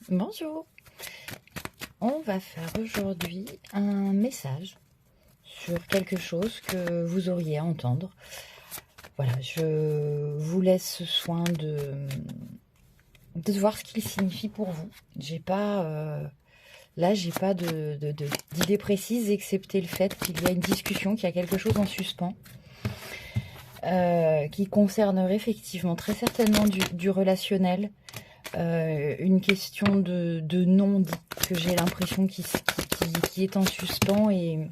Bonjour. On va faire aujourd'hui un message sur quelque chose que vous auriez à entendre. Voilà, je vous laisse ce soin de voir ce qu'il signifie pour vous. J'ai pas d'idée précise, excepté le fait qu'il y a une discussion, qu'il y a quelque chose en suspens, qui concernerait effectivement très certainement du relationnel. Une question de non-dit que j'ai l'impression qui est en suspens et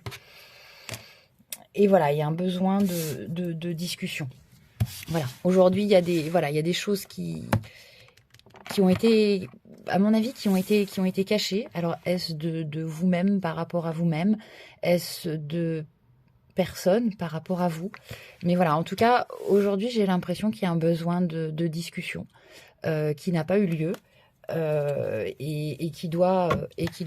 voilà, il y a un besoin de discussion. Voilà, aujourd'hui il y a des choses qui ont été, à mon avis, qui ont été cachées. Alors est-ce de vous-même par rapport à vous-même, est-ce de personne par rapport à vous? Mais voilà, en tout cas aujourd'hui j'ai l'impression qu'il y a un besoin de discussion. Qui n'a pas eu lieu et qui doit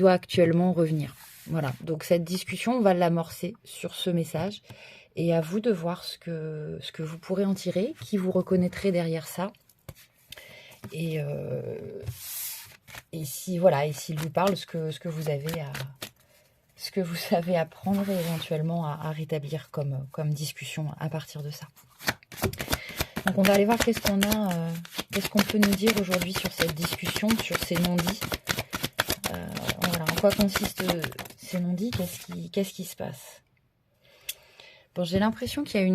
actuellement revenir. Voilà, donc cette discussion, on va l'amorcer sur ce message et à vous de voir ce que vous pourrez en tirer, qui vous reconnaîtrez derrière ça et s'il vous parle, ce que vous avez à prendre et éventuellement à rétablir comme discussion à partir de ça. Donc on va aller voir qu'est-ce qu'on peut nous dire aujourd'hui sur cette discussion, sur ces non-dits. Voilà, en quoi consistent ces non-dits, qu'est-ce qui se passe? Bon, j'ai l'impression qu'il y a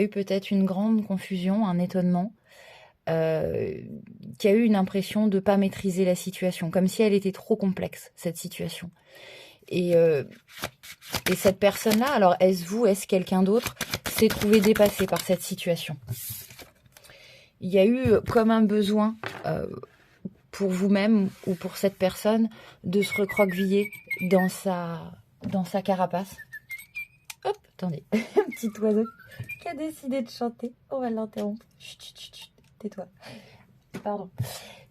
eu peut-être une grande confusion, un étonnement, qu'il y a eu une impression de ne pas maîtriser la situation, comme si elle était trop complexe, cette situation. Et cette personne-là, alors est-ce vous, est-ce quelqu'un d'autre, s'est trouvé dépassé par cette situation? Il y a eu comme un besoin pour vous-même ou pour cette personne de se recroqueviller dans sa carapace. Hop, attendez, un petit oiseau qui a décidé de chanter. On va l'interrompre. Chut, chut, chut, chut, tais-toi. Pardon.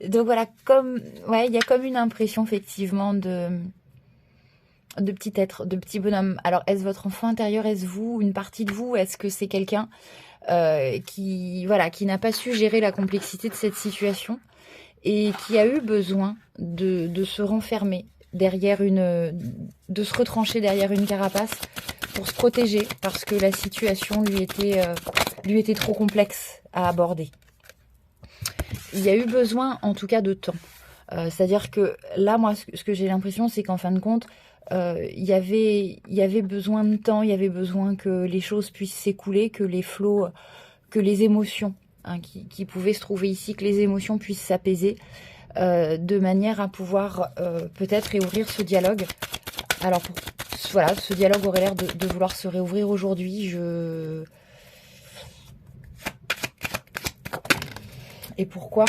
Donc voilà, il y a comme une impression effectivement de petit être, de petit bonhomme. Alors, est-ce votre enfant intérieur, est-ce vous, une partie de vous, est-ce que c'est quelqu'un qui n'a pas su gérer la complexité de cette situation et qui a eu besoin de se renfermer derrière de se retrancher derrière une carapace pour se protéger parce que la situation lui était trop complexe à aborder. Il y a eu besoin, en tout cas, de temps. C'est-à-dire que là, moi, ce que j'ai l'impression, c'est qu'en fin de compte, il y avait besoin de temps, il y avait besoin que les choses puissent s'écouler, que les flots, que les émotions qui pouvaient se trouver ici, que les émotions puissent s'apaiser, de manière à pouvoir peut-être réouvrir ce dialogue. Alors voilà, ce dialogue aurait l'air de vouloir se réouvrir aujourd'hui. Et pourquoi?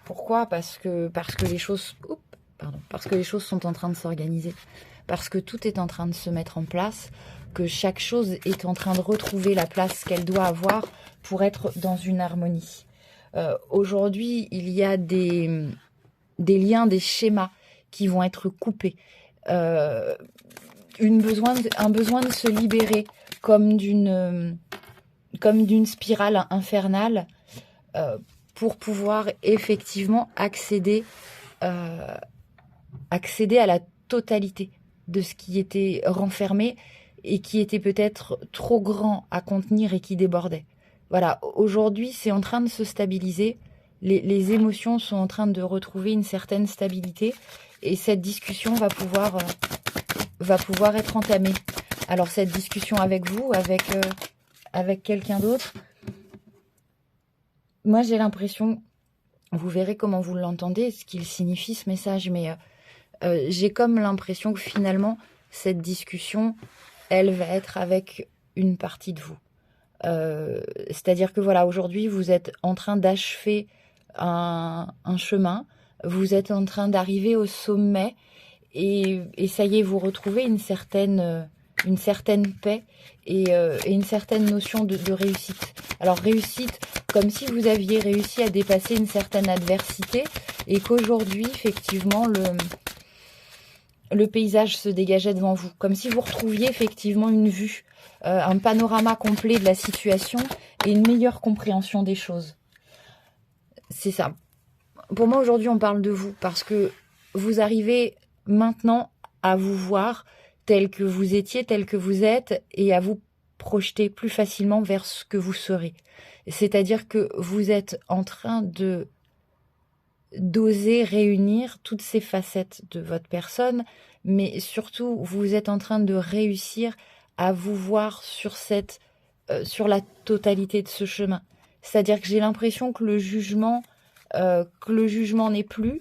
Pourquoi? Parce que les choses... parce que les choses sont en train de s'organiser, parce que tout est en train de se mettre en place, que chaque chose est en train de retrouver la place qu'elle doit avoir pour être dans une harmonie. Aujourd'hui, il y a des liens, des schémas qui vont être coupés. Un besoin de se libérer comme d'une spirale infernale pour pouvoir effectivement accéder à la totalité de ce qui était renfermé et qui était peut-être trop grand à contenir et qui débordait. Voilà, aujourd'hui, c'est en train de se stabiliser. Les émotions sont en train de retrouver une certaine stabilité et cette discussion va pouvoir être entamée. Alors, cette discussion avec vous, avec quelqu'un d'autre, moi, j'ai l'impression, vous verrez comment vous l'entendez, ce qu'il signifie ce message, mais j'ai comme l'impression que finalement, cette discussion, elle va être avec une partie de vous. C'est-à-dire que voilà, aujourd'hui, vous êtes en train d'achever un chemin, vous êtes en train d'arriver au sommet et ça y est, vous retrouvez une certaine paix et une certaine notion de réussite. Alors réussite, comme si vous aviez réussi à dépasser une certaine adversité et qu'aujourd'hui, effectivement, le paysage se dégageait devant vous, comme si vous retrouviez effectivement une vue, un panorama complet de la situation et une meilleure compréhension des choses. C'est ça. pour moi aujourd'hui, on parle de vous parce que vous arrivez maintenant à vous voir tel que vous étiez, tel que vous êtes, et à vous projeter plus facilement vers ce que vous serez. C'est-à-dire que vous êtes en train de d'oser réunir toutes ces facettes de votre personne, mais surtout, vous êtes en train de réussir à vous voir sur la totalité de ce chemin. C'est-à-dire que j'ai l'impression que le jugement n'est plus,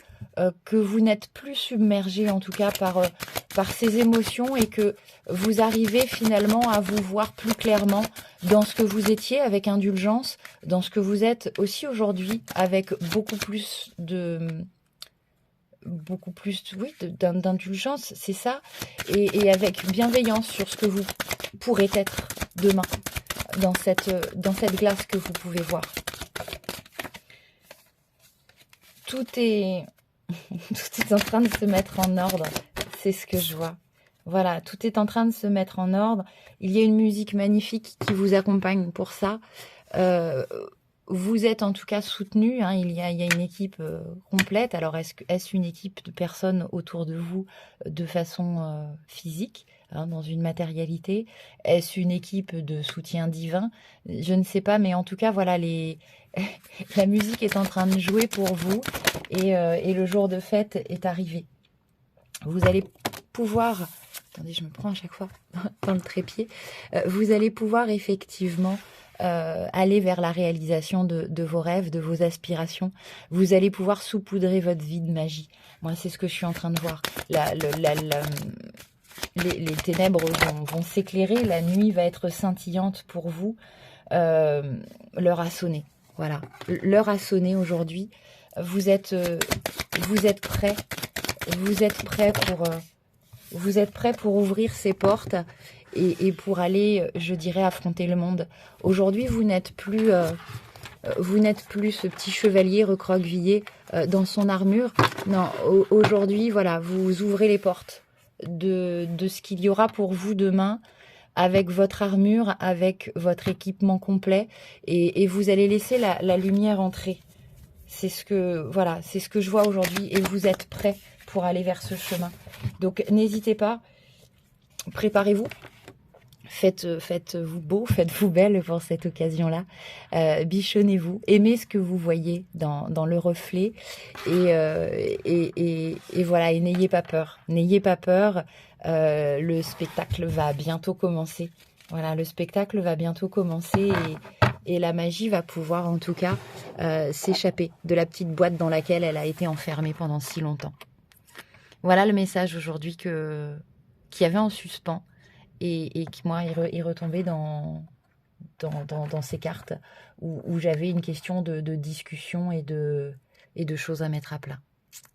que vous n'êtes plus submergé en tout cas par ces émotions, et que vous arrivez finalement à vous voir plus clairement dans ce que vous étiez avec indulgence, dans ce que vous êtes aussi aujourd'hui avec d'indulgence, c'est ça, et avec bienveillance sur ce que vous pourrez être demain dans cette glace que vous pouvez voir. Tout est en train de se mettre en ordre, c'est ce que je vois. Voilà, tout est en train de se mettre en ordre. Il y a une musique magnifique qui vous accompagne pour ça. Vous êtes en tout cas soutenu, hein, il y a une équipe complète. Alors est-ce une équipe de personnes autour de vous de façon physique, hein, dans une matérialité? Est-ce une équipe de soutien divin? Je ne sais pas, mais en tout cas voilà, la musique est en train de jouer pour vous, et le jour de fête est arrivé. Vous allez pouvoir... Attendez, je me prends à chaque fois dans le trépied. Vous allez pouvoir effectivement aller vers la réalisation de vos rêves, de vos aspirations. Vous allez pouvoir saupoudrer votre vie de magie. Moi, c'est ce que je suis en train de voir. Les ténèbres vont s'éclairer, la nuit va être scintillante pour vous. L'heure a sonné. Voilà, l'heure a sonné aujourd'hui. Vous êtes prêts. Vous êtes prêts pour ouvrir ces portes et pour aller, je dirais, affronter le monde. Aujourd'hui, vous n'êtes plus ce petit chevalier recroquevillé dans son armure. Non, aujourd'hui, voilà, vous ouvrez les portes de ce qu'il y aura pour vous demain, avec votre armure, avec votre équipement complet, et vous allez laisser la lumière entrer. C'est ce que je vois aujourd'hui, et vous êtes prêts pour aller vers ce chemin. Donc n'hésitez pas, préparez-vous, faites-vous beau, faites-vous belle pour cette occasion-là, bichonnez-vous, aimez ce que vous voyez dans le reflet, et voilà, et n'ayez pas peur, le spectacle va bientôt commencer. Voilà, le spectacle va bientôt commencer, et la magie va pouvoir en tout cas s'échapper de la petite boîte dans laquelle elle a été enfermée pendant si longtemps. Voilà le message aujourd'hui qui avait en suspens, et qui, moi, est retombé dans ces cartes où j'avais une question de discussion et de choses à mettre à plat.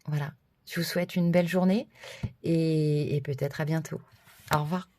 Voilà, je vous souhaite une belle journée, et peut-être à bientôt. Au revoir.